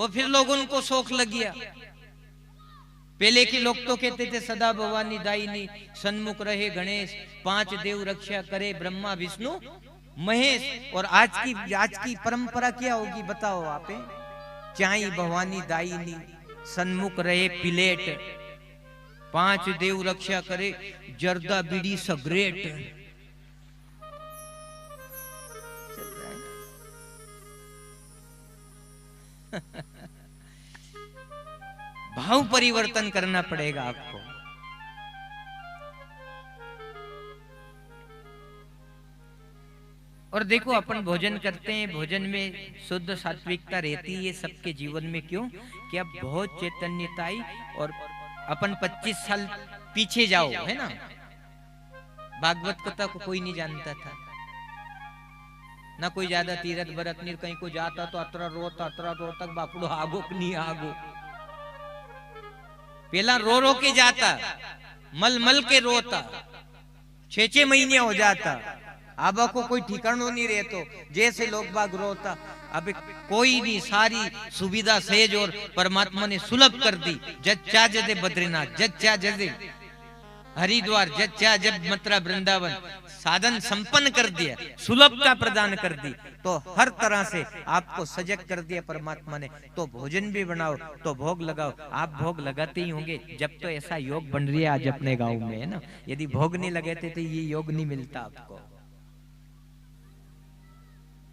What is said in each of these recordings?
और फिर लोगों को शौक लग गया। पहले के लोग तो कहते थे सदा भवानी दायिनी, सन्मुख रहे गणेश, 5 देव रक्षा करे ब्रह्मा विष्णु महेश। और आज की परंपरा क्या होगी बताओ आप? चाई भवानी दायिनी, सन्मुख रहे प्लेट, 5 देव रक्षा करे, जर्दा बीड़ी सग्रेट। भाव परिवर्तन करना पड़ेगा आपको। और देखो अपन भोजन करते हैं, भोजन में शुद्ध सात्विकता रहती है सबके जीवन में। क्यों? कि अब बहुत चैतन्यता आई। और अपन 25 साल पीछे जाओ, है ना, भागवत कथा को कोई नहीं जानता था ना, कोई ज्यादा तीरथ भरत नहीं, कहीं को जाता तो अतरा रोतक बापड़ो आगो नहीं आगो। पहला रो के जाता, मल के रोता, 6 महीने हो जाता, आबा को कोई ठिकानो नहीं रहतो, जैसे लोग बाग रोता। अब कोई नहीं, सारी सुविधा सहज और परमात्मा ने सुलभ कर दी। जच्चा जदे बद्रीनाथ, जच्चा जदे हरिद्वार, जच्चा जब मथुरा वृंदावन, साधन संपन्न कर दिया, सुलभता प्रदान कर दी। तो हर तरह से आपको सजग कर दिया परमात्मा ने। तो भोजन भी बनाओ, तो भोग लगाओ। आप भोग लगाते ही होंगे, जब तो ऐसा योग बन रही है आज अपने गांव में, है ना। यदि भोग नहीं लगाते तो ये योग नहीं मिलता आपको।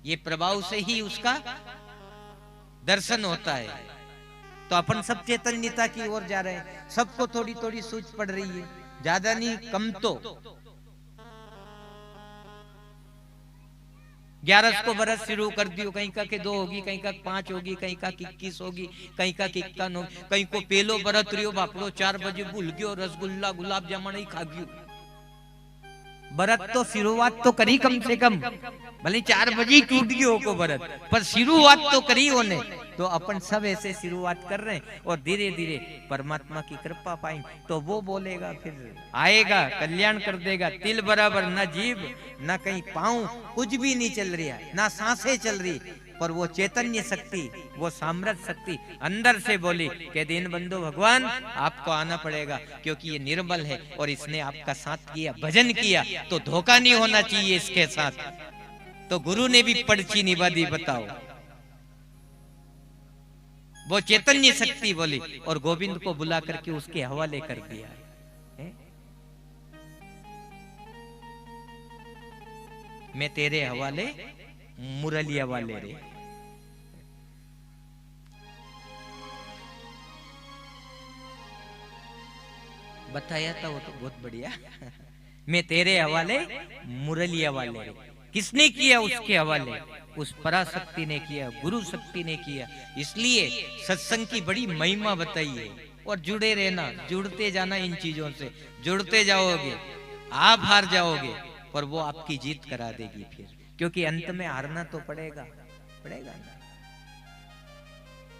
ये प्रभाव से ही उसका दर्शन होता है। तो अपन सब चैतन्यता की ओर जा रहे हैं, सबको थोड़ी थोड़ी सूझ पड़ रही है, ज्यादा नहीं कम तो। 11 को बरस शुरू कर दियो, कहीं का के 2 होगी, कहीं का 5 होगी, कहीं का 21 होगी, कहीं का 51 होगी, कहीं को पेलो बरत रियो बापड़ो 4 बजे भूल गयो, रसगुल्ला गुलाब जामुन ही खा गयो। बरत तो शुरुआत तो करी कम से कम, भले 4 बजे टूट गयो को बरत, पर शुरुआत तो करी होने। तो अपन सब ऐसे शुरुआत कर रहे हैं और धीरे धीरे परमात्मा की कृपा पाएंगे तो वो बोलेगा, फिर आएगा, कल्याण कर देगा। तिल बराबर ना जीभ ना कहीं पांव, कुछ भी नहीं चल रहा, ना सांसें चल रही, पर वो चैतन्य शक्ति, वो सामर्थ्य शक्ति अंदर से बोली कि दीन बंधु भगवान आपको आना पड़ेगा, क्योंकि ये निर्बल है और इसने आपका साथ किया, भजन किया, तो धोखा नहीं होना चाहिए इसके साथ। तो गुरु ने भी पर्ची निभा दी, बताओ। वो चैतन्य शक्ति बोली और गोविंद को बुला करके उसके हवाले कर दिया है? मैं तेरे हवाले मुरलिया वाले रे। बताया था वो तो बहुत बढ़िया। मैं तेरे हवाले मुरलिया वाले रे। किसने किया उसके हवाले? उस पराशक्ति ने किया, गुरु शक्ति ने किया। इसलिए सत्संग की बड़ी महिमा बताई है। और जुड़े रहना, जुड़ते जाना, इन चीजों से जुड़ते जाओगे, आप हार जाओगे पर वो आपकी जीत करा देगी फिर, क्योंकि अंत में हारना तो पड़ेगा ना।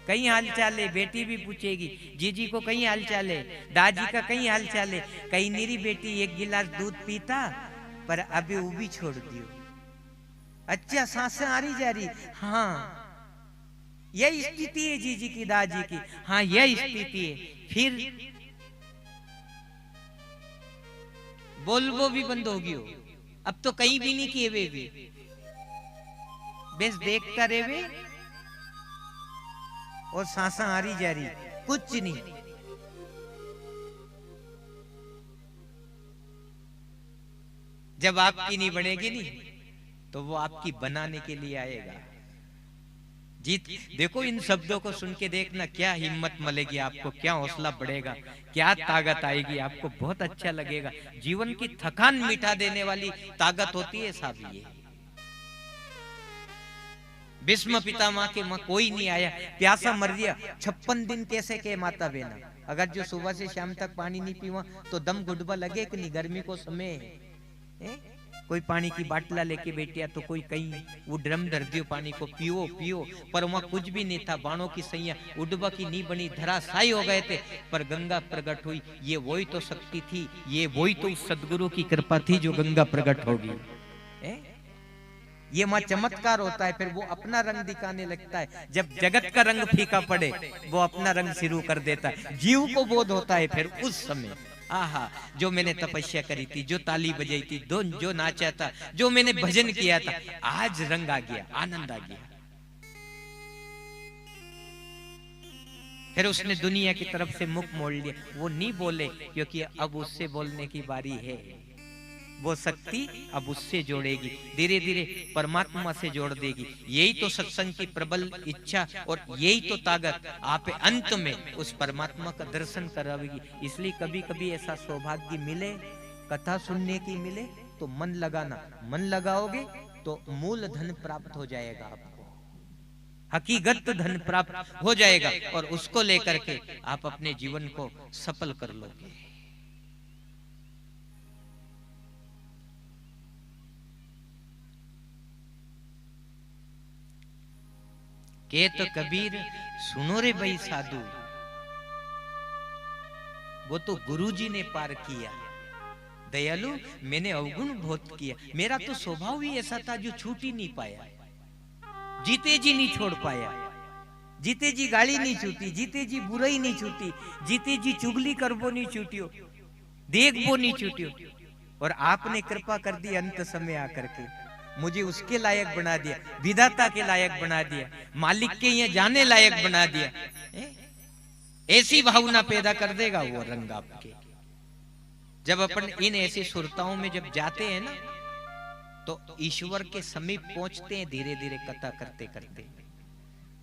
कई हाल चाल है, बेटी भी पूछेगी, जीजी को कई हाल चाल है, दादी का कई हाल चाल है। कई मेरी बेटी 1 गिलास दूध पीता पर अभी वो भी छोड़ दियो। अच्छा, सांसें आ रही जा रही, हाँ यही स्थिति है जीजी की, दादी की, हाँ यही स्थिति है। फिर बोलबो भी बंद होगी हो, अब तो कहीं भी नहीं किए वे भी, बस देखता रहे वे और सांसा आ रही जा रही, कुछ नहीं। जब आपकी नहीं बनेगी नहीं तो वो आपकी बनाने के लिए आएगा। जीत देखो, इन शब्दों को सुन के देखना, क्या हिम्मत मिलेगी आपको, क्या हौसला बढ़ेगा, क्या ताकत आएगी आपको, बहुत अच्छा लगेगा। जीवन की थकान मिटा देने वाली ताकत होती है साहब ये। भीष्म पितामह के मां कोई नहीं आया, प्यासा मर गया, 56 दिन कैसे के माता बहना, अगर जो सुबह से शाम तक पानी नहीं पीवा तो दम गुडबा लगे कि नहीं। गर्मी को समय है, कोई पानी की बाटला लेके बैठिया तो कोई कहीं वो ड्रम धर दियो, पानी को पियो पियो, पर वहां कुछ भी नहीं था। बाणों की सैया उडबा की नहीं बनी, धराशायी हो गए थे, पर गंगा प्रकट हुई। ये वही तो शक्ति थी, ये वही तो सदगुरु की कृपा थी जो गंगा प्रकट होगी। ये माँ चमत्कार होता है। फिर वो अपना रंग दिखाने लगता है। जब जगत का रंग फीका पड़े वो अपना रंग शुरू कर देता है। जीव को बोध होता है फिर उस समय, आहा, जो मैंने तपस्या करी थी, जो ताली बजाई थी, जो नाचा था, जो मैंने भजन किया था, आज रंग आ गया, आनंद आ गया। फिर उसने दुनिया की तरफ से मुख मोड़ लिया। वो नहीं बोले क्योंकि अब उससे बोलने की बारी है। वो शक्ति अब उससे जोड़ेगी, धीरे धीरे परमात्मा से जोड़ देगी। यही तो सत्संग की प्रबल इच्छा और यही तो ताकत आप अंत में उस परमात्मा का दर्शन करावेगी। इसलिए कभी कभी ऐसा सौभाग्य मिले, कथा सुनने की मिले, तो मन लगाना। मन लगाओगे तो मूल धन प्राप्त हो जाएगा, आपको हकीकत धन प्राप्त हो जाएगा और उसको लेकर के आप अपने जीवन को सफल कर लोगे। के तो कबीर सुनो रे भाई साधु, वो तो गुरुजी ने पार किया। दयालु, मैंने अवगुण बहुत किया। मेरा तो स्वभाव ही ऐसा था जो छूट ही नहीं पाया। जीते जी नहीं छोड़ पाया। जीते जी गाली नहीं छूटी, जीते जी बुराई नहीं छूटी, जीते जी चुगली करबो नहीं छूटियो, देखबो नहीं छूटियो। और आपने कृपा कर दी अंत समय आकर के, मुझे उसके लायक बना दिया, विधाता के लायक बना दिया, मालिक के यहाँ जाने लायक बना दिया। ऐसी भावना पैदा कर देगा वो रंग आपके। जब अपन इन ऐसी सुरताओं में जब जाते हैं ना, तो ईश्वर के समीप पहुंचते हैं धीरे धीरे कथा करते करते।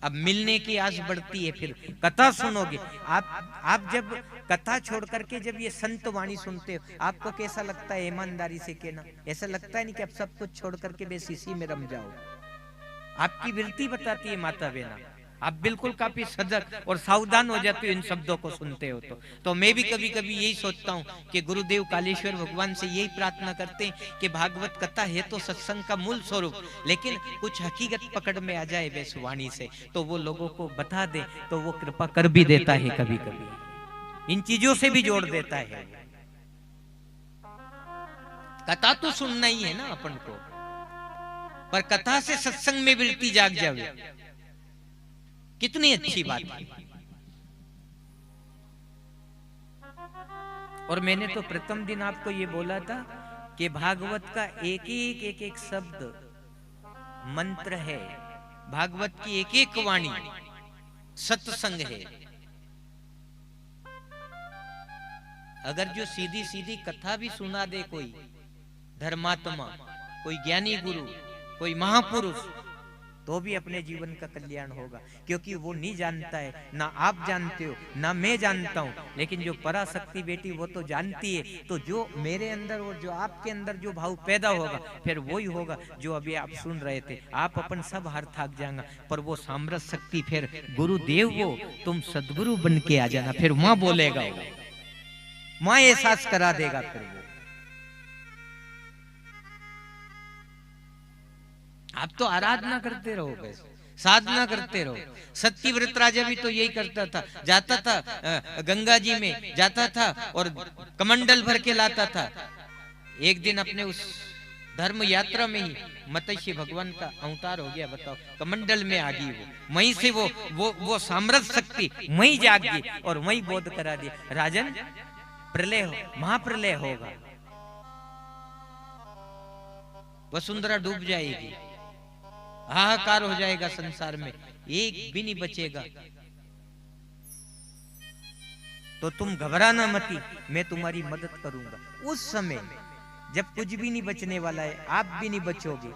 अब मिलने की आस बढ़ती है। फिर कथा सुनोगे आप जब कथा छोड़ करके जब ये संत वाणी सुनते हो, आपको कैसा लगता है? ईमानदारी से कहना, ऐसा लगता है नहीं कि आप सब कुछ छोड़ करके बस इसी में रम जाओ? आपकी वृत्ति बताती है माता बहना, आप बिल्कुल काफी सजग और सावधान हो जाते हो इन शब्दों को सुनते हो। तो मैं भी कभी कभी यही सोचता हूँ कि गुरुदेव कालेश्वर भगवान से यही प्रार्थना करते हैं कि भागवत कथा है तो सत्संग का मूल स्वरूप, लेकिन कुछ हकीकत पकड़ में आ जाए वैस वाणी से, तो वो लोगों को बता दे, तो वो कृपा कर भी देता है। कभी कभी इन चीजों से भी जोड़ देता है। कथा तो सुनना ही है ना अपन को, पर कथा से सत्संग में वृत्ति जाग जावे, कितनी अच्छी बात है। और मैंने तो प्रथम दिन आपको ये बोला था कि भागवत का एक एक शब्द मंत्र है, भागवत की एक एक वाणी सत्संग है। अगर जो सीधी सीधी कथा भी सुना दे कोई धर्मात्मा, कोई ज्ञानी गुरु, कोई महापुरुष, तो भी अपने जीवन का कल्याण होगा। क्योंकि वो नहीं जानता है, ना आप जानते हो ना मैं जानता हूं, लेकिन जो पराशक्ति बेटी वो तो जानती है। तो जो मेरे अंदर और जो आपके अंदर जो भाव पैदा होगा, फिर वही होगा जो अभी आप सुन रहे थे। आप अपन सब हार थाक जाएगा, पर वो सामरस शक्ति फिर गुरुदेव वो तुम सदगुरु बन के आ जाना, फिर मां बोलेगा, वो मां एहसास करा देगा। फिर वो आप तो आराधना करते रहो, बस साधना करते रहो। सत्यव्रत राजा भी तो यही करता था, जाता था गंगा जी में जाता था और कमंडल भर के लाता था। एक दिन अपने उस धर्म यात्रा में ही मत्स्य भगवान का अवतार हो गया। बताओ, कमंडल में आ गई वो, वहीं से वो सामरस शक्ति वहीं जाग गई और वहीं बोध करा दिया, राजन प्रलय हो, महाप्रलय होगा, वसुंधरा डूब जाएगी, हाहाकार हो जाएगा संसार में, एक भी नहीं बचेगा। तो तुम घबराना मती, मैं तुम्हारी मदद करूंगा। उस समय जब कुछ भी नहीं बचने वाला है, आप भी नहीं बचोगे।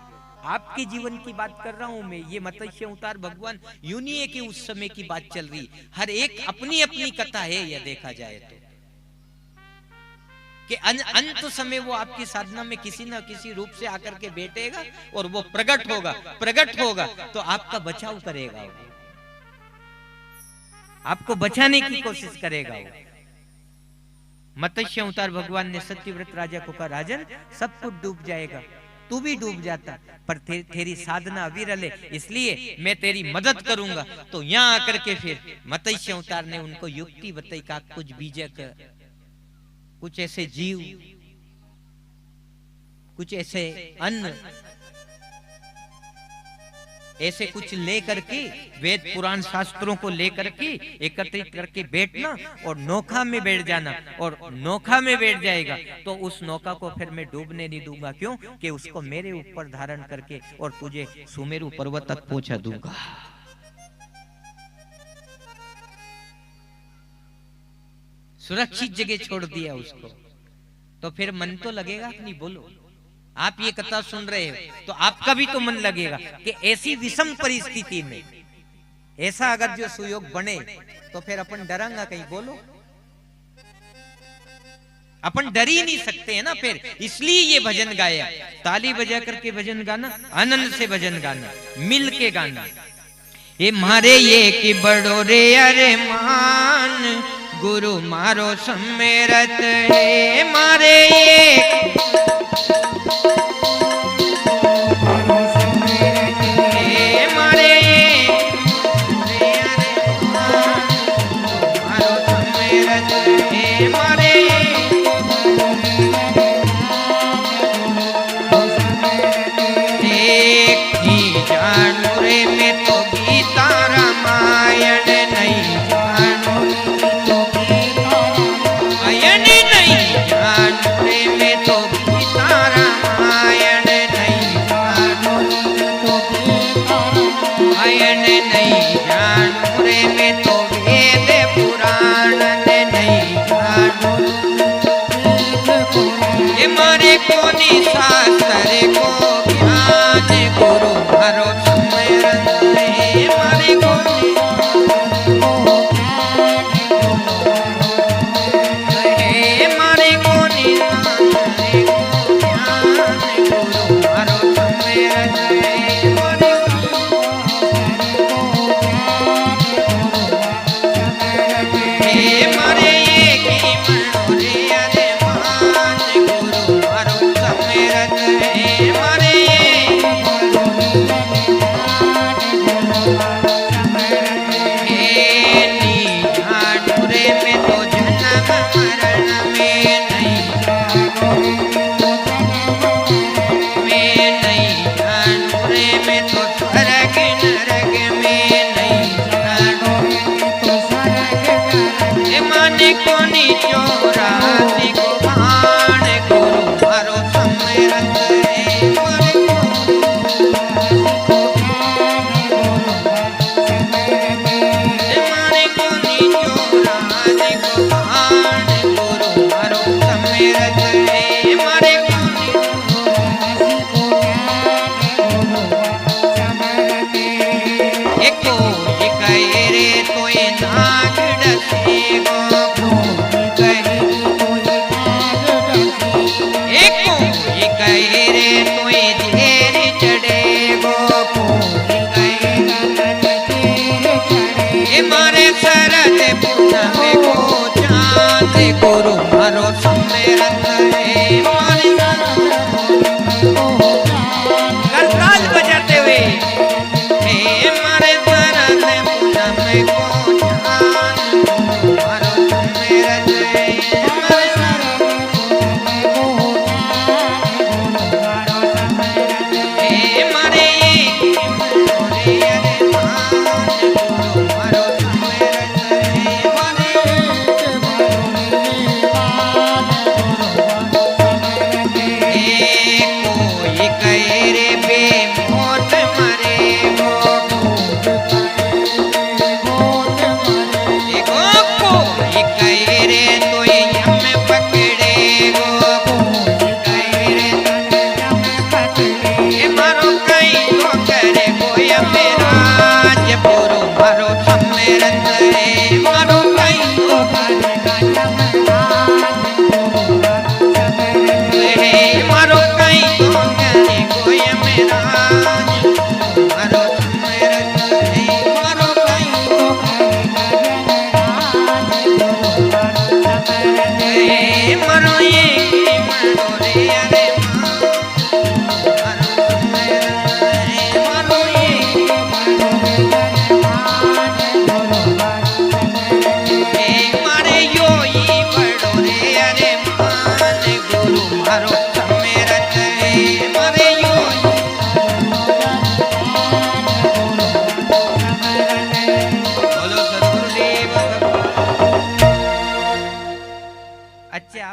आपके जीवन की बात कर रहा हूं मैं, ये मत्स्य अवतार भगवान यूं नहीं है कि उस समय की बात चल रही। हर एक अपनी अपनी कथा है, यह देखा जाए तो कि अंत समय वो आपकी साधना में किसी न किसी रूप से आकर के बैठेगा और वो प्रकट होगा तो आपका बचाव करेगा, आपको बचाने की कोशिश करेगा। मत्स्य अवतार भगवान ने सत्यव्रत राजा को कहा, राजन सब कुछ डूब जाएगा, तू भी डूब जाता, पर तेरी साधना अविरल है, इसलिए मैं तेरी मदद करूंगा। तो यहाँ आकर के फिर मत्स्य अवतार ने उनको युक्ति बताई, का कुछ बीजक, कुछ ऐसे जीव, कुछ ऐसे अन्न ऐसे कुछ ले करके वेद पुराण शास्त्रों को ले करके एकत्रित करके बैठना और नौका में बैठ जाना, और नौका में बैठ जाएगा तो उस नौका को फिर मैं डूबने नहीं दूंगा। क्यों? कि उसको मेरे ऊपर धारण करके और तुझे सुमेरु पर्वत तक पहुंचा दूंगा। सुरक्षित जगह छोड़ दिया उसको, तो फिर मन तो लगेगा कि नहीं? बोलो, आप ये कथा सुन रहे हो तो आपका भी तो मन लगेगा कि ऐसी विषम परिस्थिति में ऐसा अगर जो सुयोग बने तो फिर अपन डरांगा कहीं? बोलो, अपन डर ही नहीं सकते हैं ना फिर। इसलिए ये भजन गाया, ताली बजा करके भजन गाना, आनंद से भजन गाना, मिल के गाना। ये मारे ये कि बड़ो रे अरे मान, गुरु मारो सम्मेरत है। मारे ये मारे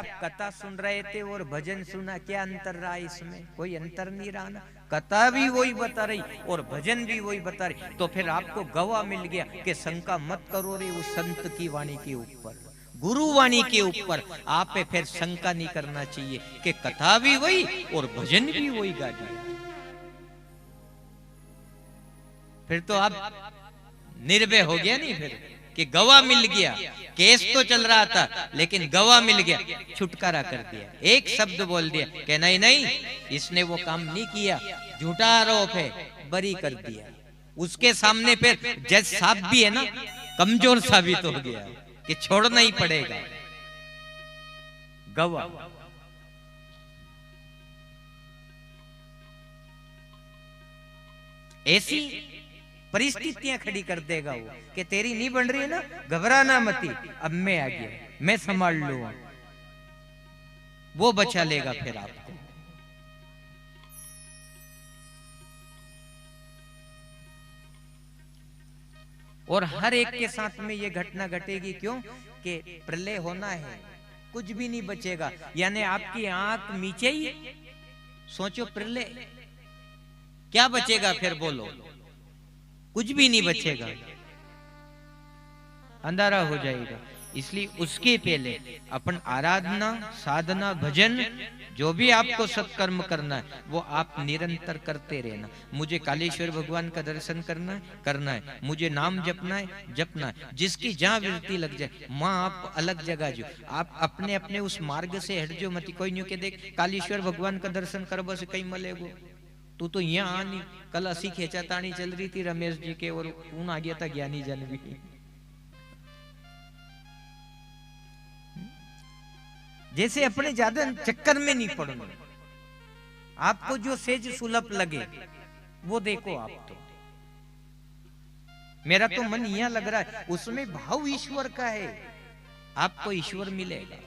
आप कथा सुन रहे थे और भजन सुना, क्या अंतर रहा इसमें? कोई अंतर नहीं रहा ना। कथा भी वही बता रही और भजन भी वही बता रही, तो फिर आपको गवाह मिल गया कि शंका मत करो रे उस संत की वाणी के ऊपर, गुरु वाणी के ऊपर। आप पे फिर शंका नहीं करना चाहिए कि कथा भी वही और भजन भी वही गा दिया। फिर तो आप निर्भय हो गया नहीं फिर कि गवाह मिल गया। केस तो चल रहा था लेकिन गवाह मिल गया, छुटकारा कर दिया। एक शब्द बोल दिया कि नहीं नहीं इसने वो काम नहीं किया, झूठा आरोप है, बरी कर दिया। उसके सामने फिर जज साहब भी है ना कमजोर साबित हो गया कि छोड़ना ही पड़ेगा गवाह। ऐसी परिस्थितियां खड़ी कर देगा वो कि तेरी नहीं बन रही है ना, घबराना मती, अब मैं आ गया, मैं संभाल लूंगा। वो बचा लेगा फिर आपको। और हर एक के साथ में ये घटना घटेगी। क्यों? कि प्रलय होना है, कुछ भी नहीं बचेगा। यानी आपकी आंख नीचे ही, सोचो प्रलय क्या बचेगा फिर? बोलो, कुछ भी नहीं बचेगा, अंधारा हो जाएगा। इसलिए उसके पहले अपन आराधना, साधना, भजन, जो भी आपको सत्कर्म करना है वो आप निरंतर करते रहना। मुझे कालेश्वर भगवान का दर्शन करना है, मुझे नाम जपना है, जपना है। जिसकी जहां वृत्ति लग जाए, माँ आप अलग जगह जो, आप अपने अपने उस मार्ग से हट जो मत। कोई नहीं के देख कालेश्वर भगवान का दर्शन कर बस कहीं मलेगो, तू तो यहाँ आनी। कल असी खेचातानी चल रही थी रमेश जी के और ऊन आ गया था ज्ञानी जन भी। जैसे अपने ज्यादा चक्कर में नहीं पड़ना, आपको जो सेज सुलभ लगे वो देखो। आप तो मेरा तो मन यहाँ लग रहा है उसमें भाव ईश्वर का है, आपको ईश्वर मिलेगा।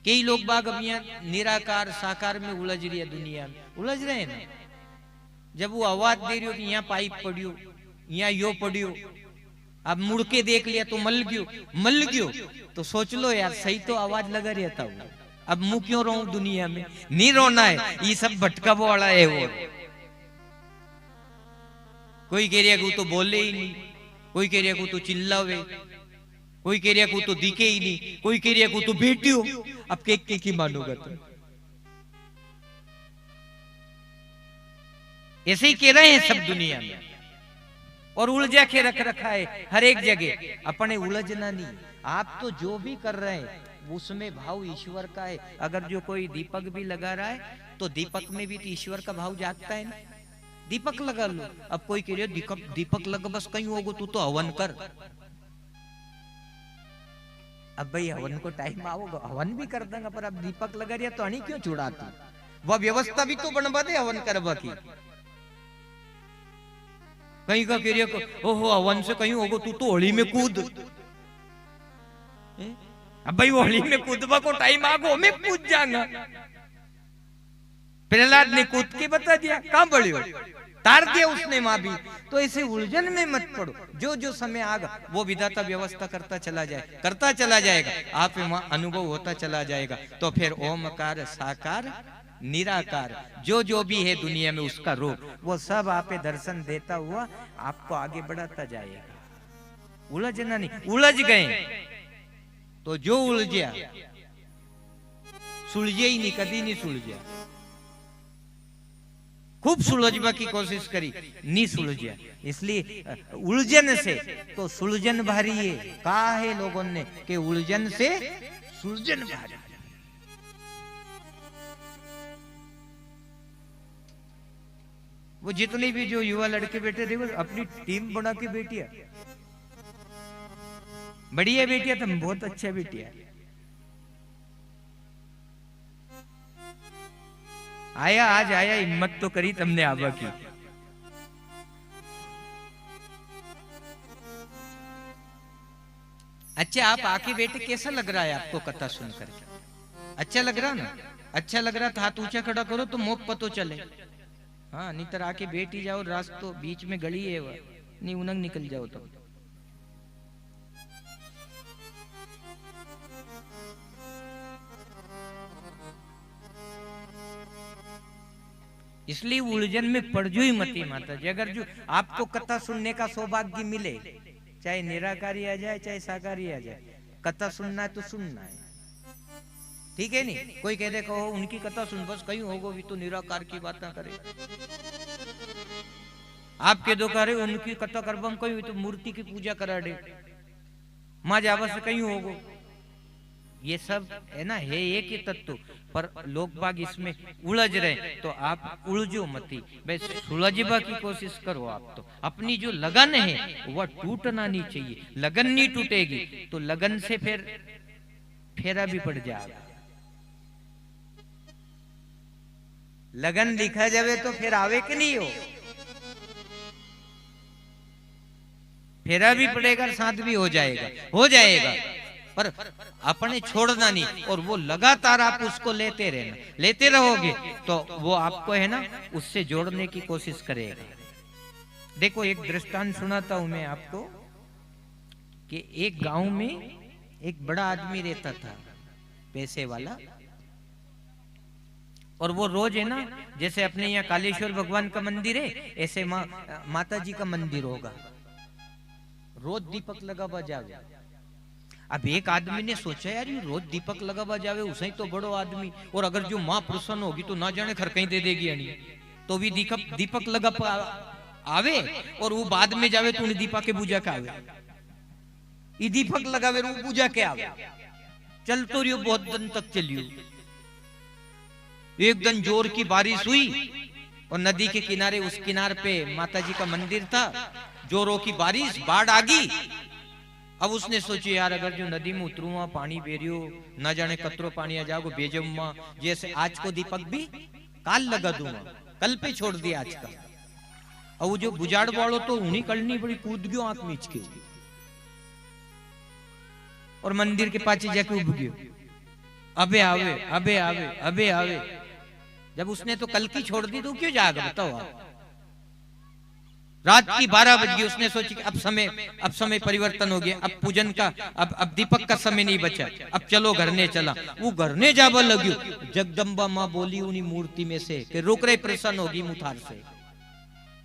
कई लोग बाग अब यहाँ निराकार साकार में उलझ रही है, दुनिया में उलझ रहे हैं ना। जब वो आवाज दे रही हो कि यहाँ पाइप पड़ियो, यहाँ यो पड़ियो, अब मुड़ के देख लिया तो मल गयो, तो सोच लो यार सही तो आवाज लगा रहता हूँ, अब मुंह क्यों रो दुनिया में? नहीं रोना है, ये सब भटका वाला है। वो कोई कह रहा को तो बोले ही नहीं, कोई कह रहा को तो चिल्लावे, कोई कह रहा को तो दिखे ही नहीं, कोई कह रहा को तो बेटी हो। अब के की मानोगा तुम? ऐसे ही कह रहे हैं सब दुनिया में, और उलझा के रख रखा है हर एक जगह। अपने उलझना नहीं, आप तो जो भी कर रहे हैं उसमें भाव ईश्वर का है। अगर जो कोई दीपक भी लगा रहा है तो दीपक में भी तो ईश्वर का भाव जागता है ना। दीपक लगा लो। अब कोई कह रहे दीपक लगा बस कहीं होगो, तू तो हवन कर। अब भाई हवन को टाइम आओगे, हवन भी कर देंगे, पर अब दीपक लगा रहा तो हनी क्यों छुड़ाती? वह व्यवस्था भी तो बनवा दे हवन करवा की। कहीं का कह रहा ओहो हवन से कहीं होगो, तू तो होली में कूद। अब भाई होली में कूदवा को टाइम आगो, मैं कूद जाऊंगा। प्रहलाद ने कूद के बता दिया, कहां बड़े हो, तार दिया उसने मां भी। तो ऐसे उलझन में मत पड़ो, जो जो समय आगा वो विधाता व्यवस्था करता चला जाएगा, आप वहां अनुभव होता चला जाएगा। तो फिर ओमकार साकार निराकार जो जो भी है दुनिया में उसका रूप, वो सब आपे दर्शन देता हुआ आपको आगे बढ़ाता जाएगा। उलझना नहीं, उलझ गए तो जो उलझा सुलझे ही नहीं, कभी नहीं सुलझा। खूब सुलझवा की कोशिश करी, नहीं सुलझा। इसलिए उलझन से तो सुलझन भारी है, कहा है लोगों ने कि उलझन से सुलझन भारी। वो जितने भी जो युवा लड़के बैठे थे वो अपनी टीम बना के बेटिया, बढ़िया बेटिया, तुम बहुत अच्छा बेटिया। आया आज आया, हिम्मत तो करी तुमने आबा की। अच्छा आप आके बैठे, कैसा लग रहा है आपको कथा सुनकर? अच्छा लग रहा ना? अच्छा लग रहा था, हाथ ऊंचा खड़ा करो तो मोप पतो चले। हाँ नहीं तो आके बैठ ही जाओ, रास्तों बीच में गली है वह, नहीं उनंग निकल जाओ तो। इसलिए उलझन में पड़ जो ही मती माता जी। अगर जो आपको कथा सुनने का सौभाग्य मिले, चाहे निराकारी आ जाए चाहे साकारी आ जाए, कथा सुनना है तो सुनना है, ठीक है नहीं। कोई कह दे कहो उनकी कथा सुन बस कहीं होगो भी तो निराकार की बात ना करे। आप कह दो करे उनकी कथा करबम कहीं तो मूर्ति की पूजा करा दे, माँ जावा से कहीं होगो। ये सब है ना, है एक ही तत्व, पर लोग बाग इसमें उलझ रहे। तो आप उलझो मती, बस सुलझवा की कोशिश करो। आप तो अपनी जो लगन है वह टूटना नहीं चाहिए। लगन नहीं टूटेगी तो लगन से फिर फेरा भी पड़ जाएगा। लगन लिखा जावे तो फिर आवे कि नहीं हो, फेरा भी पड़ेगा, साथ भी हो जाएगा, हो जाएगा। पर अपने छोड़ना नहीं, और वो लगातार आप उसको लेते रहना, लेते रहोगे तो वो आपको है ना उससे जोड़ने की कोशिश करेगा। देखो एक दृष्टांत सुनाता हूं मैं आपको कि एक गांव में एक बड़ा आदमी रहता था, पैसे वाला, और वो रोज है ना, जैसे अपने यहाँ कालेश्वर भगवान का मंदिर है, ऐसे माता जी का मंदिर होगा, रोज दीपक लगा बजावे। अब एक आदमी ने सोचा यार ये रोज दीपक लगा बजावे, उसे तो बड़ो आदमी, और अगर जो माँ प्रसन्न होगी तो ना जाने खर कहीं दे देगी अणी, तो भी दीपक लगा आवे, और वो बाद में जावे तो उन्हें दीपा के पूजा के आवे, ये दीपक लगावे वो पूजा के आवे। चल तो रियो बहुत दिन तक चलियो। एक दिन जोर की बारिश हुई और नदी के किनारे, उस किनारे पे माता जी का मंदिर था, जोरों की बारिश, बाढ़ आ गई। अब उसने सोची यार अगर जो नदी में उतरू वहां पानी बेरियो, ना जाने कतरो पानी आ जाओ बेजम्मा, जैसे आज को दीपक भी काल लगा दूंगा, कल पे छोड़ दिया आज का। और वो जो बुझाड़ वालों तो उन्हीं कलनी बड़ी कूद गयो आंख मीच के, और मंदिर के पाचे जाके उब गयो, अबे आवे अबे आवे अबे आवे। जब उसने तो कल की छोड़ दी तो क्यों जाग, बताओ आप। रात की 12 बज गई, उसने सोची कि अब समय परिवर्तन हो गया, अब पूजन का, अब दीपक का समय नहीं बचा, अब चलो घर ने चला। वो घर ने जावा लग्यो, जगदम्बा माँ बोली उन्हीं मूर्ति में से कि रुक रहे, प्रसन्न होगी मुथार से।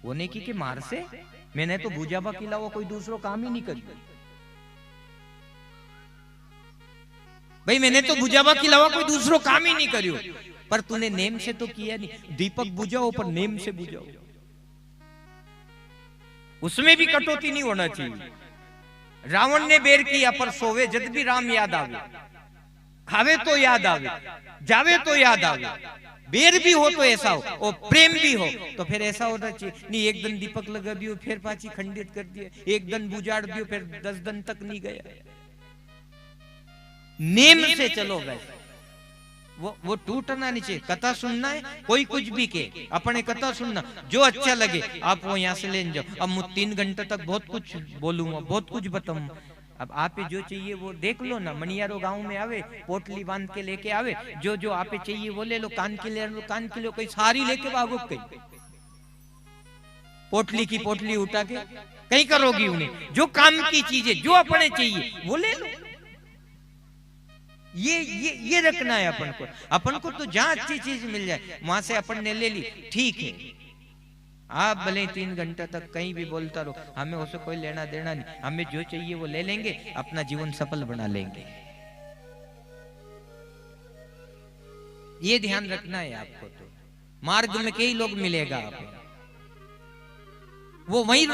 होने की मार से मैंने तो भूजाबा के अलावा कोई दूसरो काम ही नहीं करी भाई, मैंने तो भूजाबा के अलावा कोई दूसरो काम ही नहीं करियो, पर तूने नेम से तो किया नहीं। दीपक बुझाओ पर नेम से बुझाओ, उसमें भी कटौती नहीं होना चाहिए। रावण ने बेर किया पर सोवे जब भी राम याद आवे, खावे तो याद आवे, जावे तो याद आवे। बेर भी हो तो ऐसा हो, और प्रेम भी हो तो फिर ऐसा होना चाहिए। नहीं एक दिन दीपक लगा दियो फिर पाची खंडित कर दिया, एक दिन बुझाड़ दियो फिर 10 दिन तक नहीं गया। नेम से चलो वैसे, वो टूटना नहीं चाहिए। कथा सुनना है, कोई कुछ भी के, अपने कथा सुनना जो अच्छा लगे आप वो यहाँ से ले जाओ। अब मैं 3 घंटे तक बहुत कुछ बोलूंगा, बहुत कुछ बताऊंगा। अब आप जो चाहिए वो देख लो ना। मनियारो गांव में आवे, पोटली बांध के लेके आवे, जो आप चाहिए वो ले लो। कान के ले लो, कान के लो, कहीं सारी लेके भागो, कहीं पोटली की पोटली उठा के कहीं करोगी उन्हें। जो काम की चीजें जो अपने चाहिए वो ले लो। ये रखना है अपन को तो जहां अच्छी चीज मिल जाए वहां से अपन ने ले ली, ठीक है। आप भले 3 घंटे तक कहीं भी बोलता रहो, हमें उससे कोई लेना देना नहीं। हमें जो चाहिए वो ले लेंगे, अपना जीवन सफल बना लेंगे। ये ध्यान रखना है आपको। तो मार्ग में कई लोग मिलेगा, आप वो वहीं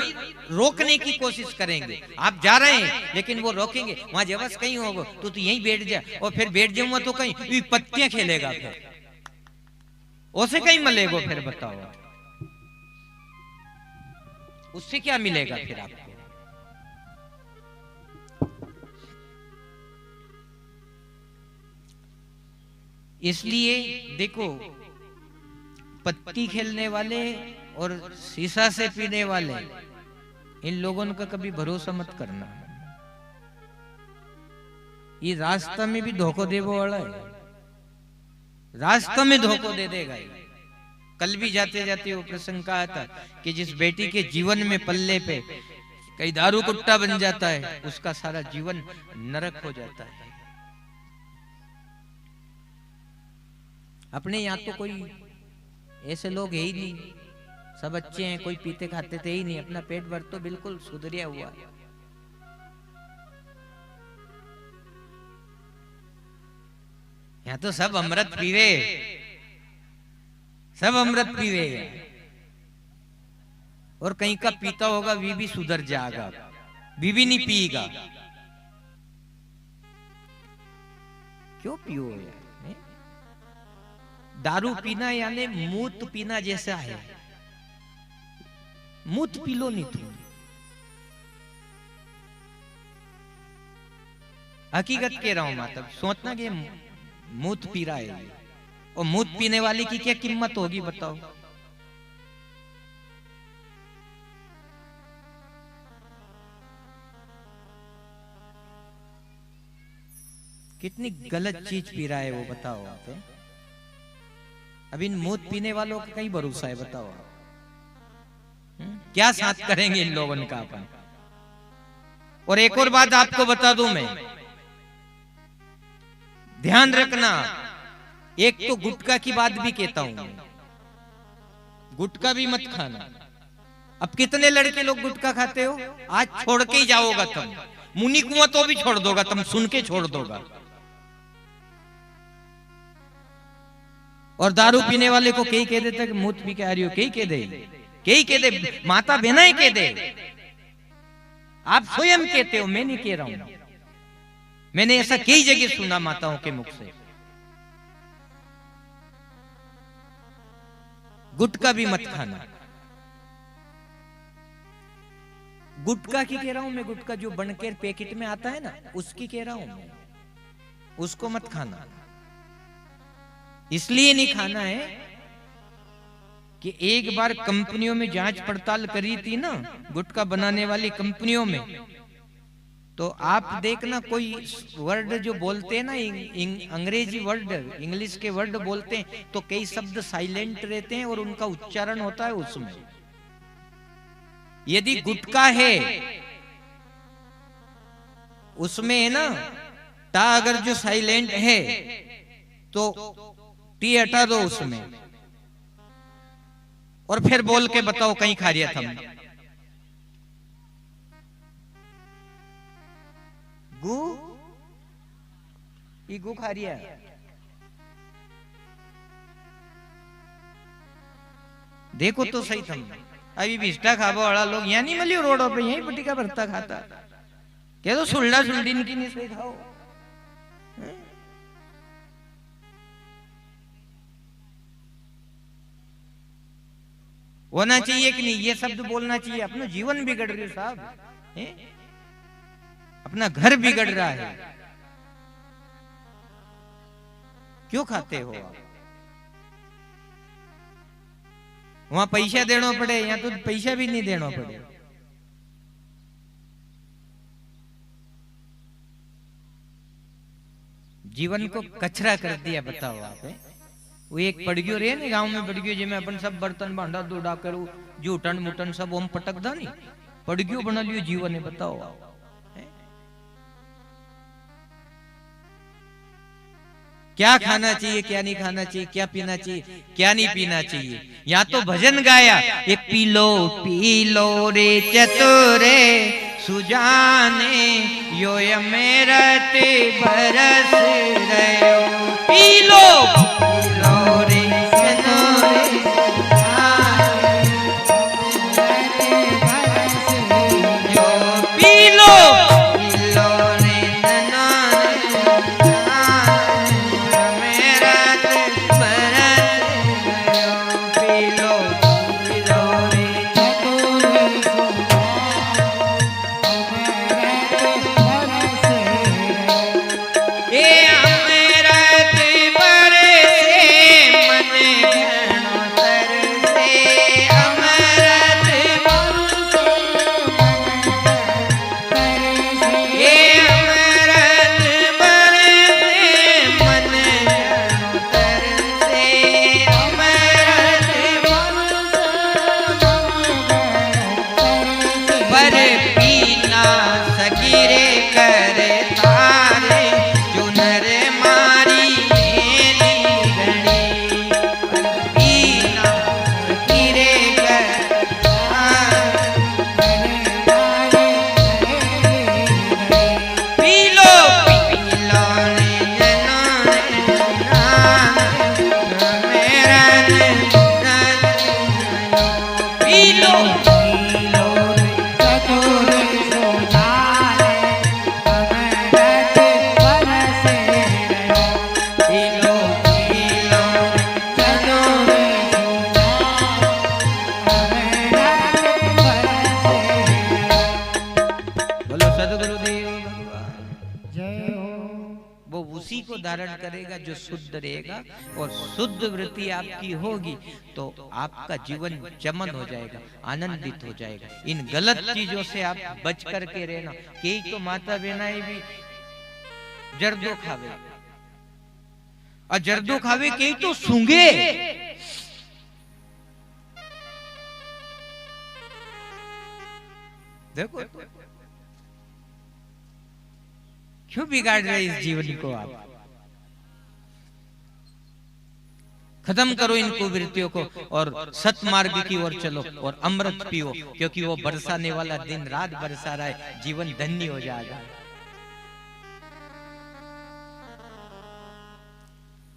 रोकने की कोशिश करेंगे। आप जा रहे हैं लेकिन वो रोकेंगे, वहां जबस कहीं होगा तो यहीं बैठ जा, और फिर बैठ जाऊंगा तो कहीं पत्तियां खेलेगा, फिर उसे कहीं मिलेगा। फिर बताओ उससे क्या मिलेगा फिर आपको। इसलिए देखो, पत्ती खेलने वाले और शीशा से पीने वाले, इन लोगों का कभी भरोसा मत करना। ये रास्ता में भी धोखा देने वाला है, रास्ता में धोखा दे देगा। कल भी जाते जाते वो प्रसंग कहा था कि जिस बेटी के जीवन में पल्ले पे कई दारू कुट्टा बन जाता है, उसका सारा जीवन नरक हो जाता है। अपने यहाँ तो कोई ऐसे लोग है ही नहीं, सब अच्छे हैं, कोई पीते खाते थे ही नहीं, अपना पेट भर तो बिल्कुल सुधरिया हुआ है। यहाँ तो सब अमृत पीवे, सब अमृत पीवे, और कहीं का पीता होगा वी भी सुधर जाएगा, वी भी नहीं पिएगा। क्यों पियो यार? दारू पीना यानी मूत पीना जैसा है, मूत पी लो नहीं तुम। हकीकत कह रहा हूं मतलब, सोचना कि मूत पी रहा है, और मूत पीने वाले की क्या कीमत होगी बताओ। कितनी गलत चीज पी रहा है वो बताओ आप। अब इन मूत पीने वालों का कहीं भरोसा है बताओ, क्या साथ करेंगे इन लोगों का अपन। और एक और बात आपको बता दूं मैं, ध्यान रखना, एक तो गुटखा की बात भी कहता हूं, गुटखा भी मत खाना। अब कितने लड़के लोग गुटखा खाते हो, आज छोड़ के ही जाओगा तुम, मुनि कुआं तो भी छोड़ दोगा तुम, सुन के छोड़ दोगा। और दारू पीने वाले को कई कह देता कि मूत पी के आ रही हो, कई कह दे, कई कह दे, माता बहना ही कह दे, आप स्वयं कहते हो, मैं नहीं कह रहा हूं, मैंने ऐसा कई जगह सुना माताओं के मुख से। गुटखा भी मत खाना। गुटखा की कह रहा हूं मैं, गुटखा जो बनकर पैकेट में आता है ना, उसकी कह रहा हूं मैं, उसको मत खाना। इसलिए नहीं खाना है कि एक बार कंपनियों में जांच पड़ताल करी थी ना, गुटखा बनाने वाली कंपनियों में, तो आप देखना कोई वर्ड जो बोलते हैं ना, अंग्रेजी वर्ड, इंग्लिश के वर्ड बोलते हैं, तो कई शब्द साइलेंट रहते हैं और उनका उच्चारण होता है उसमें। यदि गुटखा है उसमें है ना, टा अगर जो साइलेंट है तो टी हटा दो उसमें, और फिर बोल के बताओ कहीं खा रिया था। गु ये गु खा रिया, देखो तो सही था। अभी बिस्टा खाबो वाला लोग यहाँ नहीं मिली रोडों पे, यही पटिका भरता खाता, क्या तो सुल्ला सुल्डीन की नहीं सही खाओ। होना चाहिए कि नहीं, ये शब्द बोलना चाहिए। अपना जीवन बिगड़ रही है साहब, अपना घर बिगड़ रहा है, क्यों खाते हो आप? वहां पैसा देना पड़े, यहाँ तो पैसा भी नहीं देना पड़े। जीवन को कचरा कर दिया बताओ आप। वो एक पड़गियो रे ना गांव में, पड़गियो जिसमें अपन सब बर्तन भांडा दूड़ा कर जो उठन मुठन सब हम पटक दा नहीं, पड़गियो बना लियो जीवन है बताओ आप। क्या खाना चाहिए, क्या नहीं खाना चाहिए, क्या पीना चाहिए, क्या नहीं पीना चाहिए। या तो भजन गाया, ये पी लो रे चतुरे सुजाने, यो अमृत बरस रहो। पी लो रे चतुरे पी लो ए अमृत बरसे धारण करेगा जो शुद्ध रहेगा और शुद्ध वृत्ति आपकी होगी तो आपका जीवन चमन हो जाएगा, आनंदित हो जाएगा। इन गलत चीजों से आप बच करके रहना। कई तो माता बहनाएं भी जर्दो खावे और जर्दो खावे, कई तो सूंघे। देखो क्यों बिगाड़ रहे इस जीवन को आप। खत्म करो इन कुवृत्तियों को और सतमार्ग की ओर चलो और अमृत पियो, क्योंकि वो बरसाने वाला दिन रात बरसा रहा है, जीवन धन्य हो जाएगा।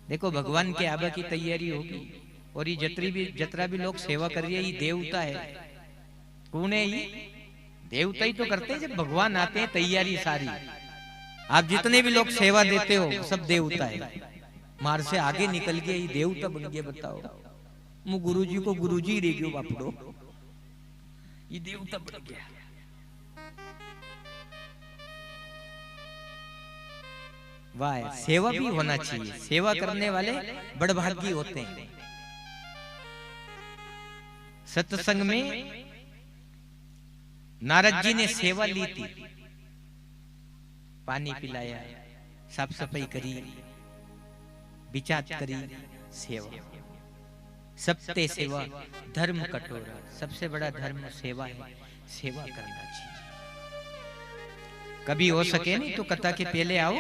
देखो भगवान के आबा की तैयारी होगी और ये जतरा भी लोग सेवा कर रही है, ये देवता है। कौन है ये? देवता ही तो करते हैं। जब भगवान आते हैं तैयारी सारी। आप जितने भी लोग सेवा देते हो सब देवता है। मार से आगे निकल गए ये देवता बन गए। बताओ मु गुरुजी को गुरुजी रह गयो बापड़ो, ये देवता बन गया। वाह, सेवा भी होना चाहिए। सेवा करने वाले बड़भागी होते हैं। सत्संग में नारद जी ने सेवा ली थी, पानी पिलाया, साफ सफाई करी, विचार करी, सेवा। सत्य सेवा धर्म कटोरा, सबसे बड़ा धर्म सेवा है। सेवा करना चाहिए। कभी हो सके नहीं तो कथा के पहले आओ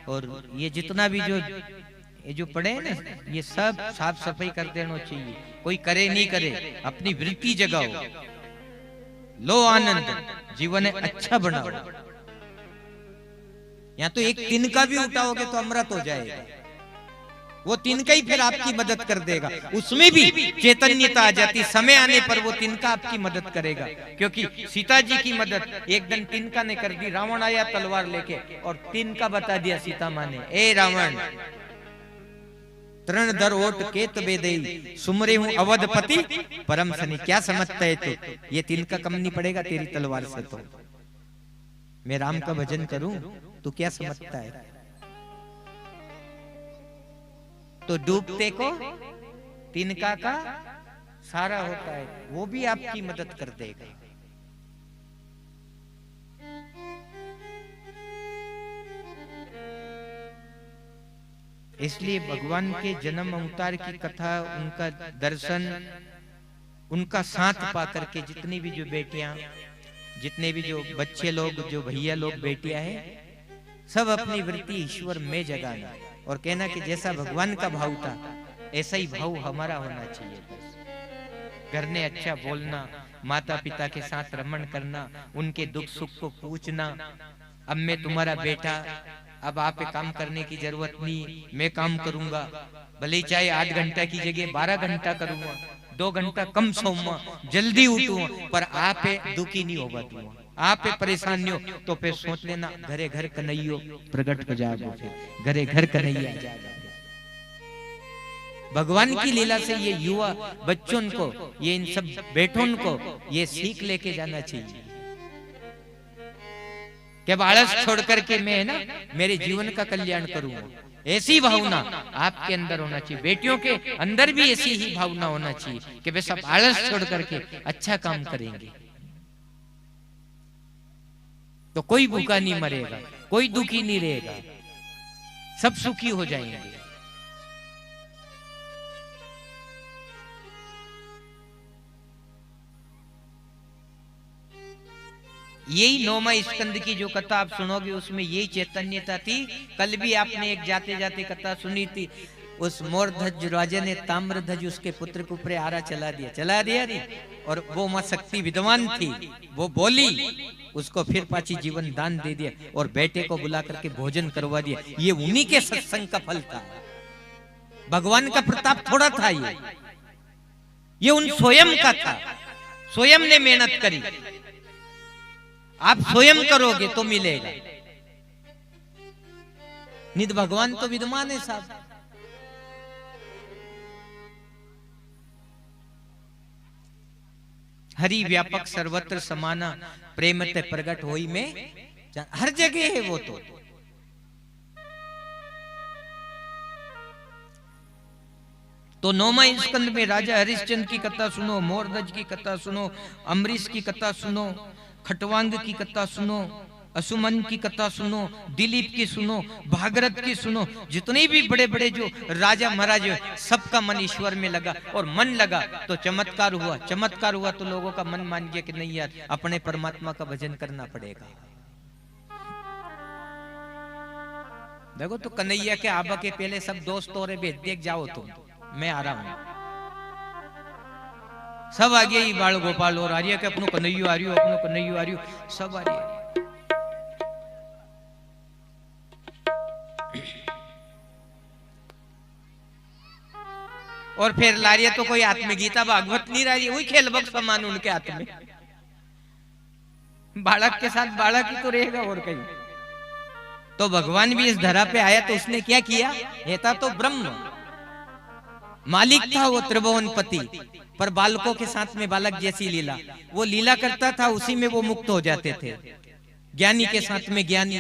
और ये जितना भी जो पड़े हैं ना, ये सब साफ सफाई कर देना चाहिए। कोई करे नहीं करे, अपनी वृत्ति जगाओ, लो आनंद, जीवन अच्छा बनाओ। या तो एक तिनका भी उठाओगे तो अमृत हो जाएगा। वो तिनका ही फिर आपकी मदद कर देगा। उसमें भी चैतन्यता आ जाती। समय आने पर वो तिनका आपकी मदद करेगा। क्योंकि सीता जी की मदद एक दिन तिनका ने कर दी। रावण आया तलवार लेके और तिनका बता दिया सीता माँ ने, ए रावण, तरण धर ओट केत बेदई, सुमरे हूं अवधपति परम सनी। क्या समझता है तू? ये तिनका कम नहीं पड़ेगा तेरी तलवार से। तो मैं राम का भजन करूं तो क्या समझता है? तो डूबते को तिनका का सारा होता है, वो भी आपकी मदद कर देगा। इसलिए भगवान के जन्म अवतार की कथा, उनका दर्शन, उनका साथ पाकर के जितनी भी जो बेटियां, जितने भी जो बच्चे लोग, जो भैया लोग, बेटियां हैं, सब अपनी वृत्ति ईश्वर में जगाना और कहना कि जैसा भगवान का भाव था ऐसा ही भाव हमारा होना चाहिए। घर में अच्छा बोलना, माता पिता के साथ रमण करना, उनके दुख सुख को पूछना। अब मैं तुम्हारा बेटा, अब आप काम करने की जरूरत नहीं, मैं काम करूंगा, भले चाहे 8 घंटा की जगह 12 घंटा करूंगा, 2 घंटा कम सोऊंगा, जल्दी उठूंगा, पर आप दुखी नहीं होगा। दूंगा आप परेशानी हो तो फिर सोच लेना, घरे घर कन्हैयो प्रगट हो जाएगा, घरे घर कन्हैया आ जाएगा। भगवान की लीला से ये युवा बच्चों को, ये इन सब बेटों को ये सीख लेके जाना चाहिए कि आलस छोड़ करके मैं ना मेरे जीवन का कल्याण करूंगा। ऐसी भावना आपके अंदर होना चाहिए। बेटियों के अंदर भी ऐसी ही भावना होना चाहिए कि वे सब आलस छोड़ करके अच्छा काम करेंगे तो कोई भूखा नहीं मरेगा, कोई दुखी नहीं रहेगा, सब सुखी हो जाएंगे। यही 9वां स्कंद की जो कथा आप सुनोगे उसमें यही चैतन्यता थी। कल भी आपने एक जाते जाते कथा सुनी थी, उस मोरध्वज राजा ने ताम्रध्वज उसके पुत्र के ऊपर आरा चला दिया नहीं, और वो मां शक्ति विद्वान थी, वो बोली, उसको फिर पाची जीवन दान दे दिया और बेटे को बुला करके भोजन करवा दिया। ये उन्हीं के सत्संग का फल था। भगवान का प्रताप थोड़ा था, ये उन स्वयं का था। स्वयं ने मेहनत करी, आप स्वयं करोगे तो मिलेगा। निध भगवान तो विद्यमान है साहब। हरि व्यापक सर्वत्र समाना, प्रेमते प्रगट होई में हर जगह है वो। तो 9वें स्कंद में राजा हरिश्चंद्र की कथा सुनो, मोरदज की कथा सुनो, अम्बरीश की कथा सुनो, खटवांग की कथा सुनो, असुमन की कथा सुनो, दिलीप की सुनो, भागरथ की सुनो। जितने भी बड़े बड़े जो राजा महाराज सबका मन ईश्वर में लगा, और मन लगा तो चमत्कार हुआ। चमत्कार हुआ तो लोगों का मन मान गया कि नहीं यार, अपने परमात्मा का भजन करना पड़ेगा। देखो तो कन्हैया के आबा के पहले सब दोस्त और भेज देख जाओ तुम, मैं आ रहा हूं। सब आ गए, बाल गोपाल और आ रही है कि अपनो कन्हैया आ रही हो, अपनो कन्हैया आ रही हो, सब आ रही है। और फिर ला रही है तो कोई हाथ में गीता भागवत नहीं रही, वही खेल बक समान उनके हाथ में। बालक के साथ बालक ही तो रहेगा और कहीं। तो भगवान भी इस धरा पे आया तो उसने क्या किया? ये था तो ब्रह्म मालिक था वो त्रिभुवनपति, पर बालकों के साथ में बालक जैसी लीला वो लीला करता था, उसी में वो मुक्त हो जाते थे। ज्ञानी के साथ में ज्ञानी,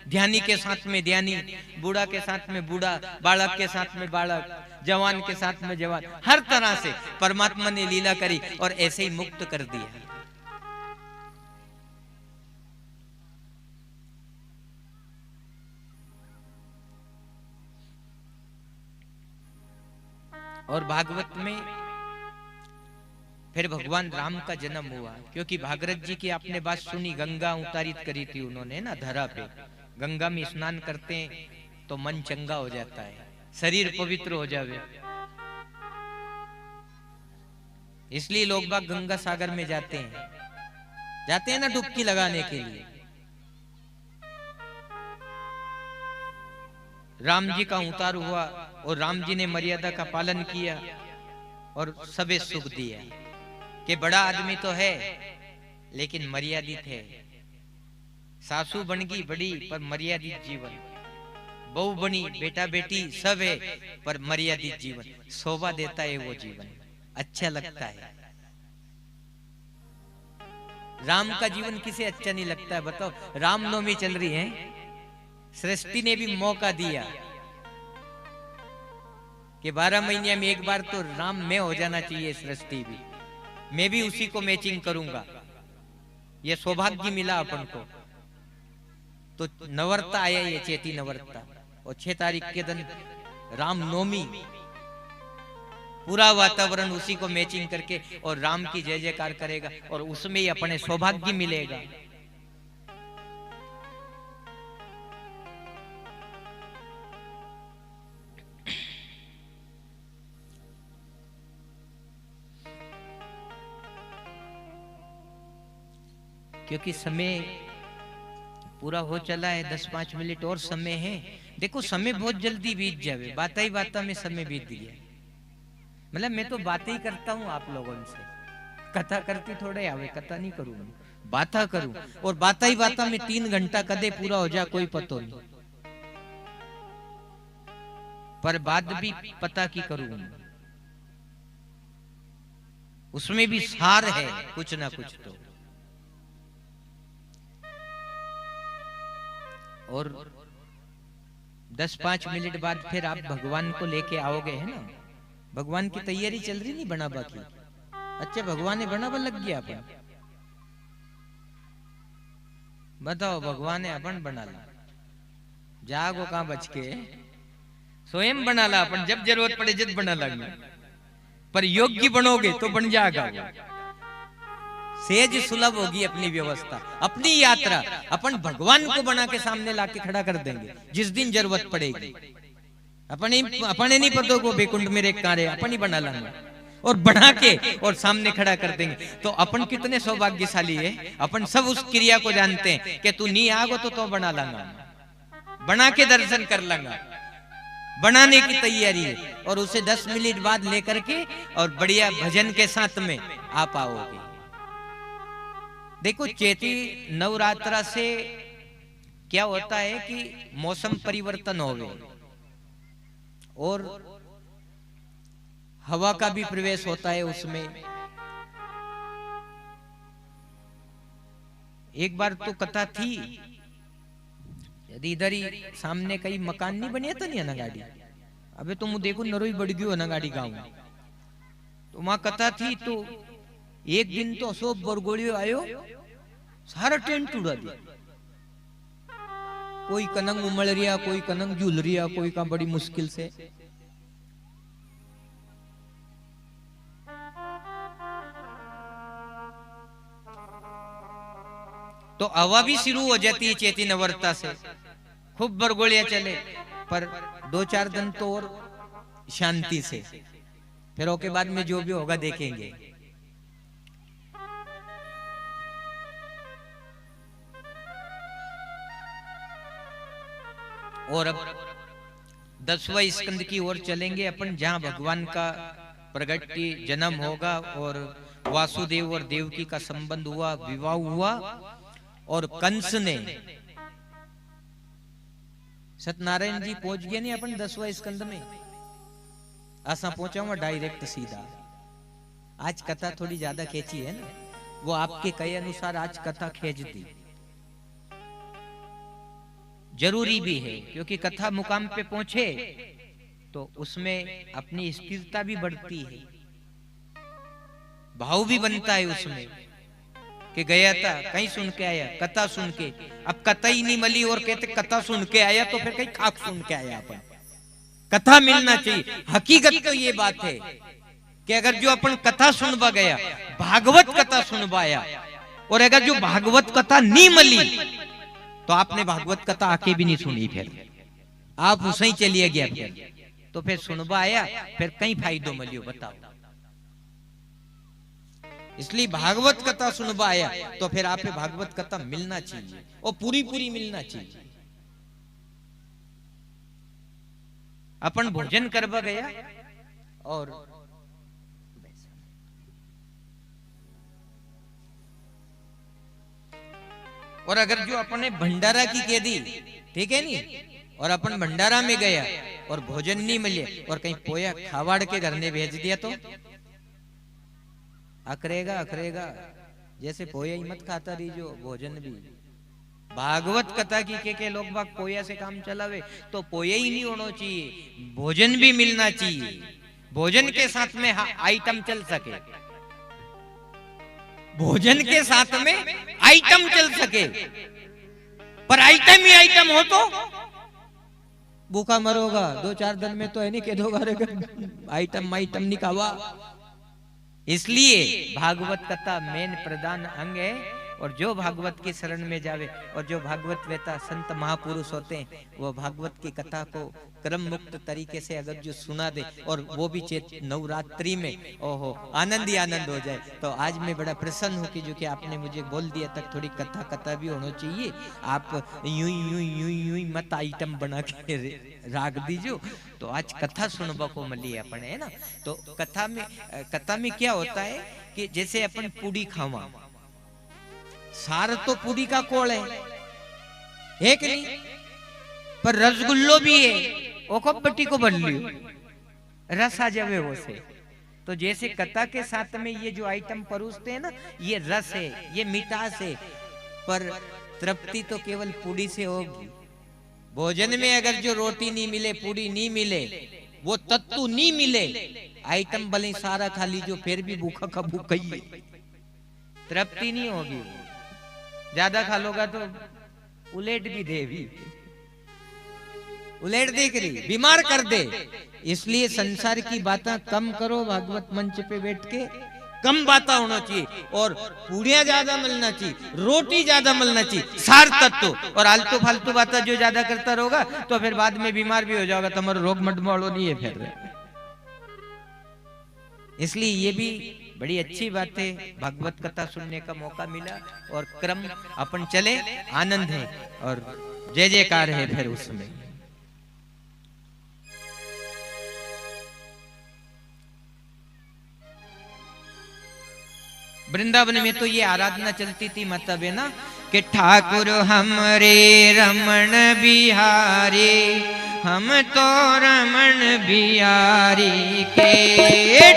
ध्यानी के साथ में ध्यानी, बूढ़ा के साथ में बूढ़ा, बालक के साथ में बालक, जवान के साथ में जवान, हर तरह से परमात्मा ने लीला करी और ऐसे ही मुक्त कर दिया। और भागवत में फिर भगवान राम का जन्म हुआ, क्योंकि भागरथ जी की आपने बात सुनी, गंगा उतारित करी थी उन्होंने ना धरा पे। गंगा में स्नान करते हैं तो मन चंगा हो जाता है, शरीर पवित्र हो जावे, इसलिए लोग बाग गंगा सागर में जाते हैं ना डुबकी लगाने के लिए। राम जी का उतार हुआ और राम जी ने मर्यादा का पालन किया और सबे सुख दिया कि बड़ा आदमी तो है लेकिन मर्यादित है। सासू बन गई बड़ी पर मर्यादित जीवन, बहू बनी, बेटा बेटी सब है पर मर्यादित जीवन। शोभा देता है वो जीवन, अच्छा लगता है। राम का जीवन किसे अच्छा नहीं लगता है बताओ? रामनवमी चल रही है, सृष्टि ने भी मौका दिया कि 12 महीने में एक बार तो राम में हो जाना चाहिए सृष्टि भी, मैं भी उसी को मैचिंग करूंगा। ये सौभाग्य मिला अपन को। तो नवरता आया, ये चेती नवरता, और 6 तारीख के दिन रामनवमी, पूरा वातावरण उसी को मैचिंग करके और राम की जय जयकार करेगा और उसमें ही अपने सौभाग्य मिलेगा। क्योंकि समय पूरा हो चला है, 10-5 मिनट और समय है। देखो समय बहुत जल्दी बीत जावे, बात ही बात में समय बीत गया। मतलब मैं तो बातें ही करता हूँ आप लोगों से, कथा करती थोड़े आवे, कथा नहीं करूँ, बाता करूँ, और बाता ही बाता में 3 घंटा कदे पूरा हो जाए कोई पतो नहीं, पर बात भी पता की करूँ, उसमें भी सार है कुछ ना कुछ तो। और 10-5 मिनट बाद फिर आप भगवान को लेके आओगे, है ना? भगवान की तैयारी चल रही नहीं बना बाकी। अच्छा भगवान ने बनावा लग गया अपन, बताओ भगवान ने अपन बना ला, जागो कहां बच के, स्वयं बना ला अपन, जब जरूरत पड़े जब बना लागे, पर योग्य बनोगे तो बन जाएगा। सेज सुलभ होगी अपनी व्यवस्था, अपनी यात्रा अपन भगवान को बना के सामने लाके खड़ा कर देंगे जिस दिन जरूरत पड़ेगी। अपने नहीं पता को बेकुंड में रेख कारे अपन ही बना लेंगे और बना के और सामने खड़ा कर देंगे। तो अपन कितने सौभाग्यशाली है, अपन सब उस क्रिया को जानते हैं कि तू नहीं आगो तो बना लांगा, बना के दर्शन कर लांगा, बनाने की तैयारी है। और उसे 10 मिनट बाद लेकर के और बढ़िया भजन के साथ में आप आओगे। देखो चैती नवरात्रा से क्या होता है कि मौसम परिवर्तन हो गए और हवा का भी प्रवेश होता है उसमें। एक बार तो कथा थी, यदि इधर ही सामने कई मकान नहीं बने तो नहीं ना गाड़ी, अबे तो मुझे देखो नरोई बढ़ गयो ना गाड़ी गाँव, तो वहां कथा थी। तो एक दिन तो अशोक बरगोड़ियो आयो, सारा टेंट उड़ा दिया। कोई कनंग उमड़ रिया, कोई कनंग झूल रिया, कोई का बड़ी मुश्किल से। तो हवा भी शुरू हो जाती है चैती नवरात्रा से, खूब बरगोड़िया चले, पर 2-4 दिन तो और शांति से, फिर उसके बाद में जो भी होगा देखेंगे। और अब 10वां स्कंद की ओर चलेंगे अपन, जहां भगवान का प्रगति जन्म होगा और वासुदेव और देवकी का संबंध हुआ, विवाह हुआ। और कंस ने, सत्यनारायण जी पहुंच गए नहीं अपन 10वां स्कंद में, ऐसा पहुंचा हुआ डायरेक्ट सीधा। आज कथा थोड़ी ज्यादा खींची है ना, वो आपके कहे अनुसार आज कथा खींच दी, जरूरी भी है, क्योंकि कथा मुकाम पे पहुंचे तो उसमें अपनी स्थिरता भी बढ़ती है, भाव भी बनता है उसमें कि गया था कहीं सुन के आया, कथा सुन के, अब कथा ही नहीं मिली और कहते कथा सुन के आया, तो फिर कहीं खाक सुन के आया। अपन कथा मिलना चाहिए। हकीकत तो ये बात है कि अगर जो अपन कथा सुनवा गया, भागवत कथा सुनवाया, और अगर जो भागवत कथा नहीं मिली तो आपने भागवत कथा आके भी नहीं सुनी, फिर आप उसे ही चलिए गया, फिर तो फिर सुनवा आया, फिर कहीं फायदो मिलियो बताओ। इसलिए भागवत कथा सुनवा आया तो फिर आप भागवत कथा मिलना चाहिए और पूरी पूरी मिलना चाहिए। अपन भोजन करवा गया और अगर जो अपने भंडारा की कह दी, ठीक है नी, और अपन भंडारा में गया और भोजन नहीं मिले और कहीं पोया खावाड़ के घर ने भेज दिया तो अकरेगा अकरेगा, जैसे पोया ही मत खाता रही जो भोजन भी। भागवत कथा की के लोग बाग पोया से काम चलावे, तो पोया ही नहीं होना चाहिए, भोजन भी मिलना चाहिए, भोजन के साथ में आइटम चल सके, भोजन के साथ में आइटम चल सके, पर आइटम ही आइटम हो तो भूखा मरोगा 2-4 दिन में, तो है नहीं कह दोगा आइटम नहीं खावा। इसलिए भागवत कथा मेन प्रधान अंग है, और जो भागवत की शरण में जावे और जो भागवत वेता संत महापुरुष होते हैं, वो भागवत की कथा को क्रम मुक्त तरीके से अगर जो सुना दे, और वो भी नवरात्रि में, ओहो आनंद ही आनंद हो जाए। तो आज मैं बड़ा प्रसन्न हूँ कि जो कि आपने मुझे बोल दिया तक थोड़ी कथा भी होना चाहिए, आप यूं मत आइटम बना के राग दीजिए। तो आज कथा सुनबा को मिली अपन, है ना। तो कथा में क्या होता है कि जैसे अपन पूड़ी खावा, सार तो पूरी का कोल है कि नहीं, पर रसगुल्लो भी है, ओको पट्टी को बढ़ लियो, रस आ जावे वो से। तो जैसे कथा के साथ में ये जो आइटम परोसते हैं ना, ये रस है, ये मिठास है, पर तृप्ति तो केवल पूरी से होगी। भोजन में अगर जो रोटी नहीं मिले, पूरी नहीं मिले, वो तत्व नहीं मिले, आइटम भले सारा खा लीजिए, फिर भी भूखा का भूखा ही, तृप्ति नहीं होगी। ज्यादा खा लोगा तो उलेट भी दे, भी उलेट देख रही, बीमार कर दे। इसलिए संसार की बातें कम करो, भागवत मंच पे बैठ के कम बातें होना चाहिए, और पूड़ियां ज्यादा मिलना चाहिए, रोटी ज्यादा मिलना चाहिए, सार तत्व। और आलतू फालतू बातें जो ज्यादा करता रहोगा तो फिर बाद में बीमार भी हो जाओगा, तुम्हारा रोग मटमाड़ो नहीं है फिर। इसलिए ये भी बड़ी अच्छी बात है, भागवत कथा सुनने का मौका मिला और क्रम अपन चले, आनंद है और जय जयकार है फिर उसमें। वृंदावन में तो ये आराधना चलती थी, मतलब है ना कि ठाकुर हमरे रमण बिहारी, हम तो रमण बिहारी के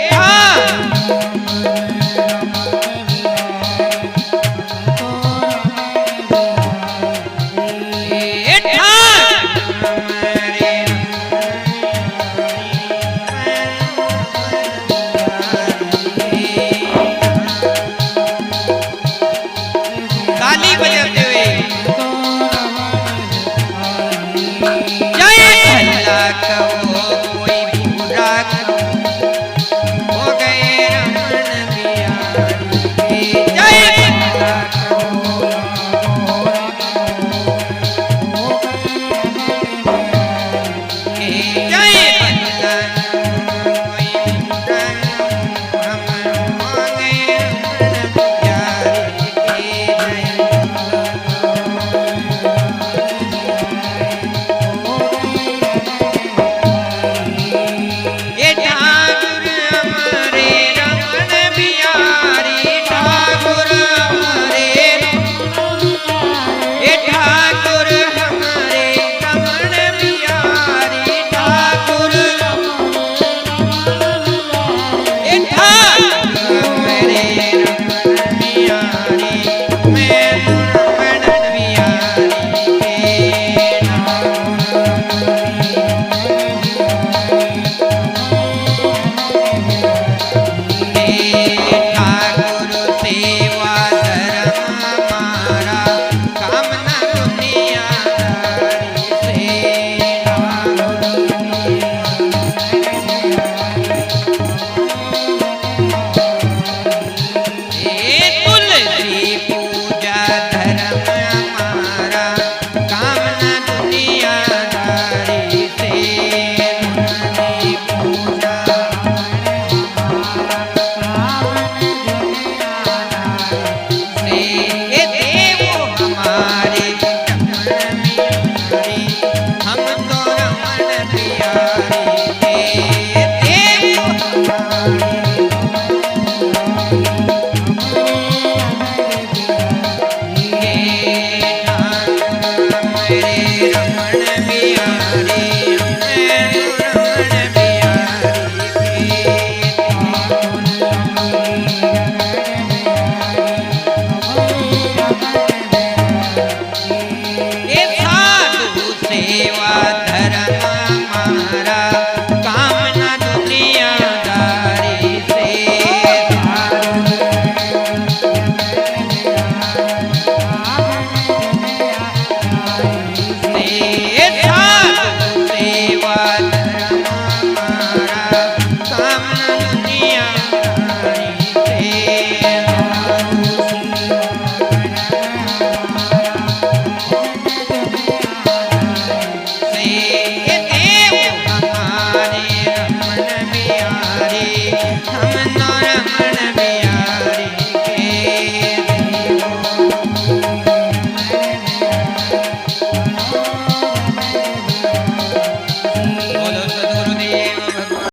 ठाकुर